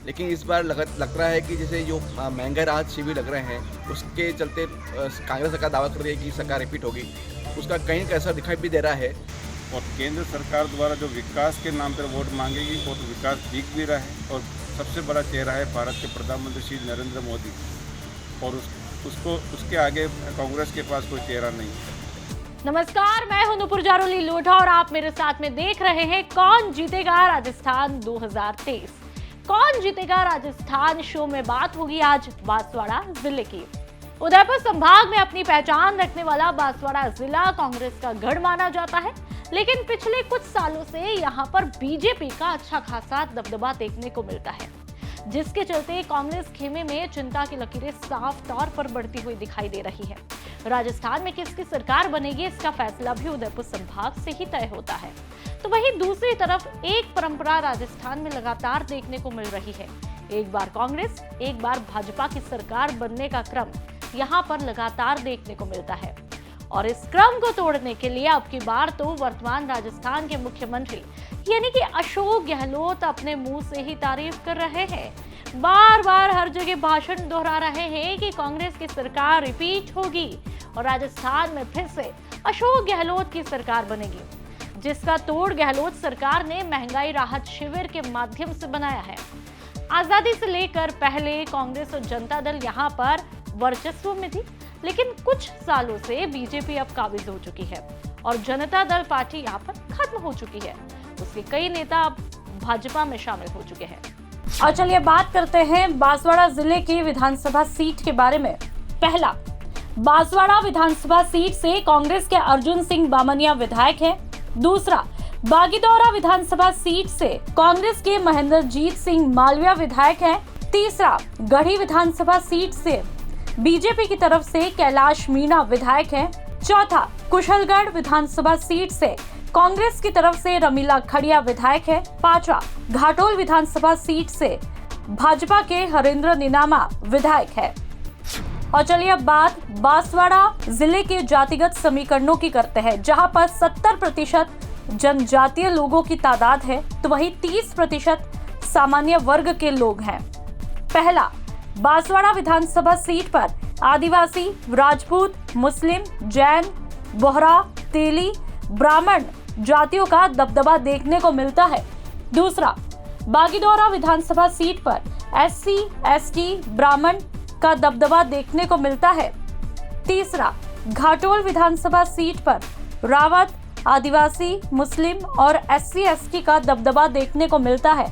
लेकिन इस बार लग रहा है कि जैसे जो महंगाई राहत शिविर लग रहे हैं उसके चलते कांग्रेस सरकार दावा कर रही है कि सरकार रिपीट होगी, उसका कहीं ना कैसा दिखाई भी दे रहा है। और केंद्र सरकार द्वारा जो विकास के नाम पर वोट मांगेगी वो तो विकास दिख भी रहा है और सबसे बड़ा चेहरा है भारत के प्रधानमंत्री श्री नरेंद्र मोदी और उसके आगे कांग्रेस के पास कोई चेहरा नहीं है। नमस्कार, मैं हूं नुपुर जारोली लोढ़ा और आप मेरे साथ में देख रहे हैं कौन जीतेगा राजस्थान 2023। कौन जीतेगा राजस्थान शो में बात होगी आज बांसवाड़ा जिले की। उदयपुर संभाग में अपनी पहचान रखने वाला बांसवाड़ा जिला कांग्रेस का गढ़ माना जाता है, लेकिन पिछले कुछ सालों से यहां पर बीजेपी का अच्छा खासा दबदबा देखने को मिलता है, जिसके चलते कांग्रेस खेमे में चिंता की लकीरें साफ तौर पर बढ़ती हुई दिखाई दे रही है। राजस्थान में किसकी सरकार बनेगी, इसका फैसला भी उदयपुर संभाग से ही तय होता है। तो वहीं दूसरी तरफ एक परंपरा राजस्थान में लगातार देखने को मिल रही है। एक बार कांग्रेस, एक बार भाजपा की सरकार बनने का क्रम यहाँ पर लगातार देखने को मिलता है और इस क्रम को तोड़ने के लिए अब की बार तो वर्तमान राजस्थान के मुख्यमंत्री यानी कि अशोक गहलोत अपने मुंह से ही तारीफ कर रहे हैं। बार बार हर जगह भाषण दोहरा रहे हैं कि कांग्रेस की सरकार रिपीट होगी और राजस्थान में फिर से अशोक गहलोत की सरकार बनेगी, जिसका तोड़ गहलोत सरकार ने महंगाई राहत शिविर के माध्यम से बनाया है। आजादी से लेकर पहले कांग्रेस और जनता दल यहाँ पर वर्चस्व में थी, लेकिन कुछ सालों से बीजेपी अब काबिज हो चुकी है और जनता दल पार्टी यहाँ पर खत्म हो चुकी है। उसके कई नेता अब भाजपा में शामिल हो चुके हैं। और चलिए बात करते हैं बांसवाड़ा जिले की विधानसभा सीट के बारे में। पहला, बांसवाड़ा विधानसभा सीट से कांग्रेस के अर्जुन सिंह बामनिया विधायक हैं। दूसरा, बागीदौरा विधानसभा सीट से कांग्रेस के महेंद्रजीत सिंह मालविया विधायक हैं। तीसरा, गढ़ी विधानसभा सीट से बीजेपी की तरफ से कैलाश मीणा विधायक हैं। चौथा, कुशलगढ़ विधानसभा सीट से कांग्रेस की तरफ से रमीला खड़िया विधायक है। पांचवा, घाटोल विधानसभा सीट से भाजपा के हरेंद्र निनामा विधायक है। और चलिए अब बात बांसवाड़ा जिले के जातिगत समीकरणों की करते हैं, जहां पर 70% जनजातीय लोगों की तादाद है तो वहीं 30% सामान्य वर्ग के लोग हैं। पहला, बांसवाड़ा विधानसभा सीट पर आदिवासी, राजपूत, मुस्लिम, जैन, बोहरा, तेली, ब्राह्मण जातियों का दबदबा देखने को मिलता है। दूसरा, बागीदौरा विधानसभा सीट पर एससी, एसटी, ब्राह्मण का दबदबा देखने को मिलता है। तीसरा, घाटोल विधानसभा सीट पर रावत, आदिवासी, मुस्लिम और एससी, एसटी का दबदबा देखने को मिलता है।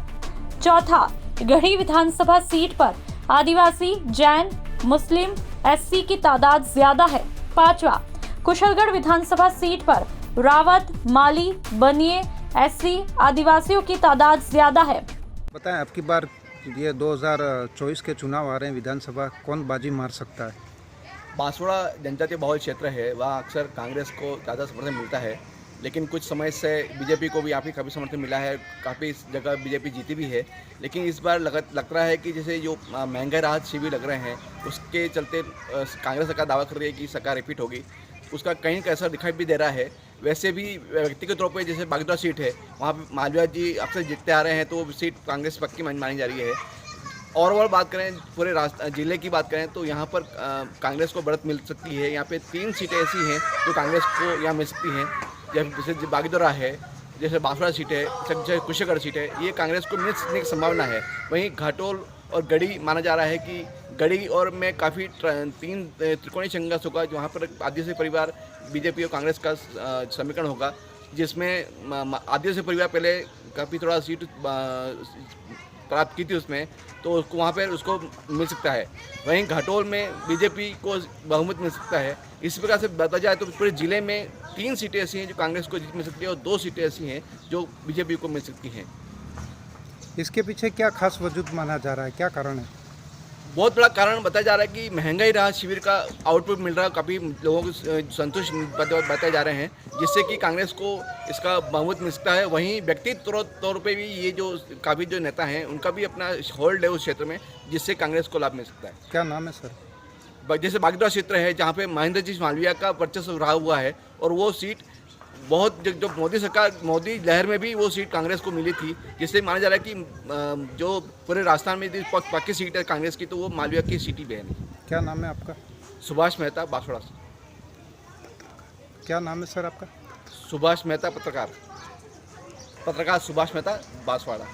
चौथा, गढ़ी विधानसभा सीट पर आदिवासी, जैन, मुस्लिम, एससी की तादाद ज्यादा है। पांचवा, कुशलगढ़ विधानसभा सीट पर रावत, माली, बनिए, एससी, आदिवासियों की तादाद ज्यादा है। बताएं, अब की बार ये 2024 के चुनाव आ रहे हैं, विधानसभा कौन बाजी मार सकता है? बांसवाड़ा जनजातीय बहुल क्षेत्र है, वहाँ अक्सर कांग्रेस को ज़्यादा समर्थन मिलता है, लेकिन कुछ समय से बीजेपी को भी यहाँ पे काफ़ी समर्थन मिला है, काफ़ी जगह बीजेपी जीती भी है। लेकिन इस बार लग रहा है कि जैसे जो महंगाई राहत शिविर लग रहे हैं उसके चलते कांग्रेस सरकार दावा कर रही है कि सरकार रिपीट होगी, उसका कहीं कैसा दिखाई भी दे रहा है। वैसे भी व्यक्तिगत तौर पे जैसे बागीदौरा सीट है, वहाँ पे मालविया जी अक्सर जीतते आ रहे हैं, तो वो सीट कांग्रेस पक्की मानी जा रही है। और बात करें पूरे जिले की बात करें तो यहाँ पर कांग्रेस को बढ़त मिल सकती है। यहाँ पे 3 सीटें ऐसी हैं जो कांग्रेस को यहाँ मिल सकती हैं, जैसे बागीदौरा है, जैसे बांसवाड़ा सीट है, जैसे कुशलगढ़ सीट है, ये कांग्रेस को मिल सकने की संभावना है। वहीं घाटोल और गढ़ी माना जा रहा है कि गढ़ी और में काफ़ी 3 त्रिकोणीय संघर्ष होगा, वहाँ पर आदिवासी परिवार बीजेपी और कांग्रेस का समीकरण होगा, जिसमें आदिवासी परिवार पहले काफ़ी थोड़ा सीट प्राप्त की थी उसमें, तो उसको वहाँ पर उसको मिल सकता है। वहीं घाटोल में बीजेपी को बहुमत मिल सकता है। इस प्रकार से बताया जाए तो पूरे ज़िले में 3 सीटें ऐसी हैं जो कांग्रेस को जीत मिल सकती है और 2 सीटें ऐसी हैं जो बीजेपी को मिल सकती हैं। इसके पीछे क्या खास वजूद माना जा रहा है, क्या कारण है? बहुत बड़ा कारण बताया जा रहा है कि महंगाई राहत शिविर का आउटपुट मिल रहा है, काफ़ी लोगों को संतुष्ट बताए जा रहे हैं, जिससे कि कांग्रेस को इसका बहुमत मिल सकता है। वहीं व्यक्तिगत तौर पे भी ये जो काफ़ी जो नेता हैं उनका भी अपना होल्ड है उस क्षेत्र में, जिससे कांग्रेस को लाभ मिल सकता है। क्या नाम है सर? जैसे बागीदौरा क्षेत्र है जहाँ पे महेंद्रजीत मालविया का वर्चस्व रहा हुआ है और वो सीट बहुत जो मोदी सरकार, मोदी लहर में भी वो सीट कांग्रेस को मिली थी, जिससे माना जा रहा है कि जो पूरे राजस्थान में पक्की सीट है कांग्रेस की, तो वो मालविया की सीट ही बहनी। क्या नाम है आपका? सुभाष मेहता, बांसवाड़ा से। क्या नाम है सर आपका? सुभाष मेहता, पत्रकार सुभाष मेहता, बांसवाड़ा।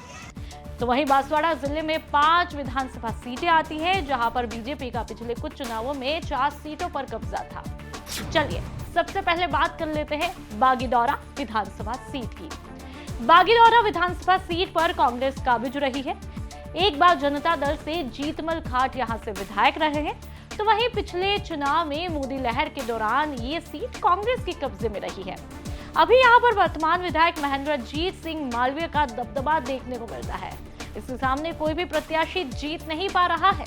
तो वहीं बांसवाड़ा जिले में 5 विधानसभा सीटें आती हैं, जहां पर बीजेपी का पिछले कुछ चुनावों में 4 सीटों पर कब्जा था। चलिए सबसे पहले बात कर लेते हैं बागीदौरा विधानसभा सीट की। बागीदौरा विधानसभा सीट पर कांग्रेस काबिज रही है। एक बार जनता दल से जीतमल खाट यहां से विधायक रहे हैं, तो वहीं पिछले चुनाव में मोदी लहर के दौरान ये सीट कांग्रेस के कब्जे में रही है। अभी यहां पर वर्तमान विधायक महेंद्रजीत सिंह मालवीय का दबदबा देखने को मिलता है। इसके सामने कोई भी प्रत्याशी जीत नहीं पा रहा है।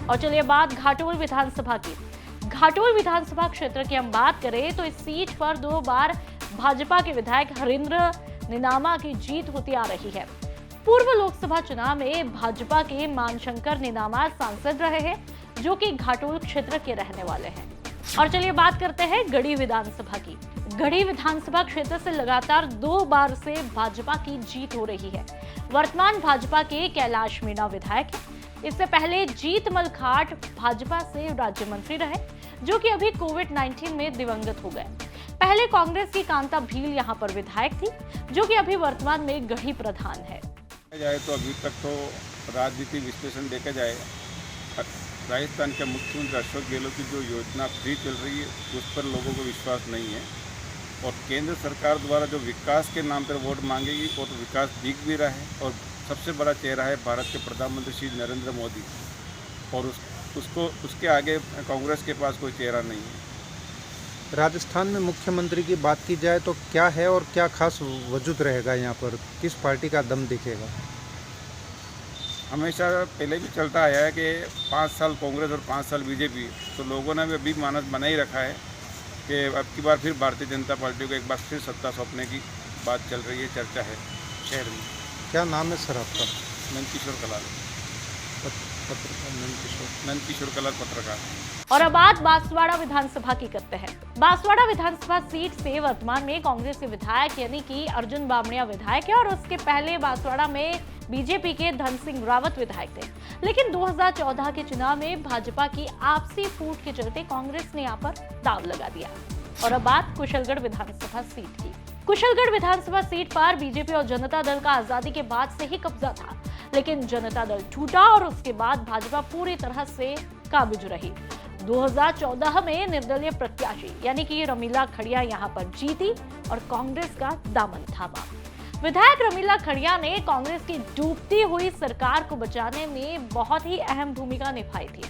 और चलिए बात घाटोल विधानसभा की। घाटोल विधानसभा क्षेत्र की हम बात करें तो इस सीट पर 2 बार भाजपा के विधायक हरिंद्र निनामा की जीत होती आ रही है। पूर्व लोकसभा चुनाव में भाजपा के मानशंकर निनामा सांसद रहे हैं, जो कि घाटोल क्षेत्र के रहने वाले हैं। और चलिए बात करते हैं गढ़ी विधानसभा की। गढ़ी विधानसभा क्षेत्र से लगातार 2 बार से भाजपा की जीत हो रही है। वर्तमान भाजपा के कैलाश मीणा विधायक हैं। इससे पहले जीतमल खाट भाजपा से राज्य मंत्री रहे, जो कि अभी कोविड-19 में दिवंगत हो गए। पहले कांग्रेस की कांता भील यहां पर विधायक थी, जो कि अभी वर्तमान में गढ़ी प्रधान है। जाए तो अभी तक तो राजनीति विश्लेषण देखा जाए, राजस्थान के मुख्यमंत्री अशोक गहलोत की जो योजना फ्री चल रही है उस पर लोगों को विश्वास नहीं है, और केंद्र सरकार द्वारा जो विकास के नाम पर वोट मांगेगी वो तो विकास दिख भी रहा है, और सबसे बड़ा चेहरा है भारत के प्रधानमंत्री श्री नरेंद्र मोदी, और उसके आगे कांग्रेस के पास कोई चेहरा नहीं है। राजस्थान में मुख्यमंत्री की बात की जाए तो क्या है और क्या खास वजूद रहेगा यहाँ पर? किस पार्टी का दम दिखेगा? हमेशा पहले भी चलता आया है कि 5 साल कांग्रेस और 5 साल बीजेपी, तो लोगों ने भी अभी मानस बना ही रखा है कि अब की बार फिर भारतीय जनता पार्टी को एक बार फिर सत्ता सौंपने की बात चल रही है, चर्चा है शहर में। क्या नाम है सर आपका? नंदकिशोर कलाल, नंदकिशोर कलाल पत्रकार। और अब बात बांसवाड़ा विधानसभा की करते हैं। बांसवाड़ा विधानसभा सीट से वर्तमान में कांग्रेस के विधायक यानी कि अर्जुन बामणिया विधायक है, और उसके पहले बांसवाड़ा में बीजेपी के धन सिंह रावत विधायक थे। लेकिन 2014 के चुनाव में भाजपा की आपसी फूट के चलते कांग्रेस ने यहाँ पर दांव लगा दिया। और अब बात कुशलगढ़ विधानसभा सीट की। कुशलगढ़ विधानसभा सीट पर बीजेपी और जनता दल का आजादी के बाद से ही कब्जा था, लेकिन जनता दल टूटा और उसके बाद भाजपा पूरी तरह से काबिज रही। 2014 में निर्दलीय प्रत्याशी यानी कि रमीला खड़िया यहां पर जीती और कांग्रेस का दामन थामा। विधायक रमीला खड़िया ने कांग्रेस की डूबती हुई सरकार को बचाने में बहुत ही अहम भूमिका निभाई थी,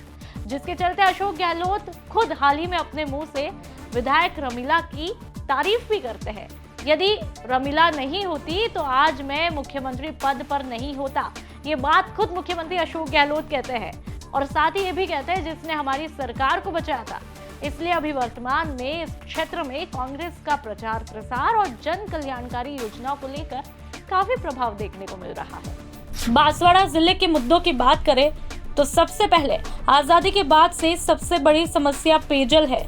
जिसके चलते अशोक गहलोत खुद हाल ही में अपने मुंह से विधायक रमीला की तारीफ भी करते हैं। यदि रमीला नहीं होती तो आज मैं मुख्यमंत्री पद पर नहीं होता, ये बात खुद मुख्यमंत्री अशोक गहलोत कहते हैं, और साथ ही ये भी कहते हैं जिसने हमारी सरकार को बचाया था। इसलिए अभी वर्तमान में इस क्षेत्र में कांग्रेस का प्रचार प्रसार और जन कल्याणकारी योजनाओं को लेकर काफी प्रभाव देखने को मिल रहा है। बांसवाड़ा जिले के मुद्दों की बात करें तो सबसे पहले आजादी के बाद से सबसे बड़ी समस्या पेयजल है।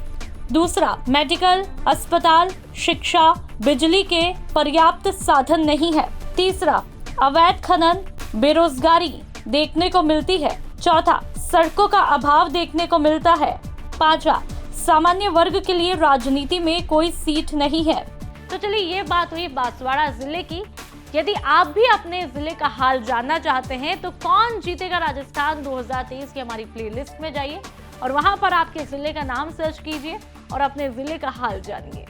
दूसरा, मेडिकल, अस्पताल, शिक्षा, बिजली के पर्याप्त साधन नहीं है। तीसरा, अवैध खनन, बेरोजगारी देखने को मिलती है। चौथा, सड़कों का अभाव देखने को मिलता है। पांचवा, सामान्य वर्ग के लिए राजनीति में कोई सीट नहीं है। तो चलिए ये बात हुई बांसवाड़ा जिले की। यदि आप भी अपने जिले का हाल जानना चाहते हैं तो कौन जीतेगा राजस्थान 2023 की हमारी प्लेलिस्ट में जाइए और वहां पर आपके जिले का नाम सर्च कीजिए और अपने जिले का हाल जानिए।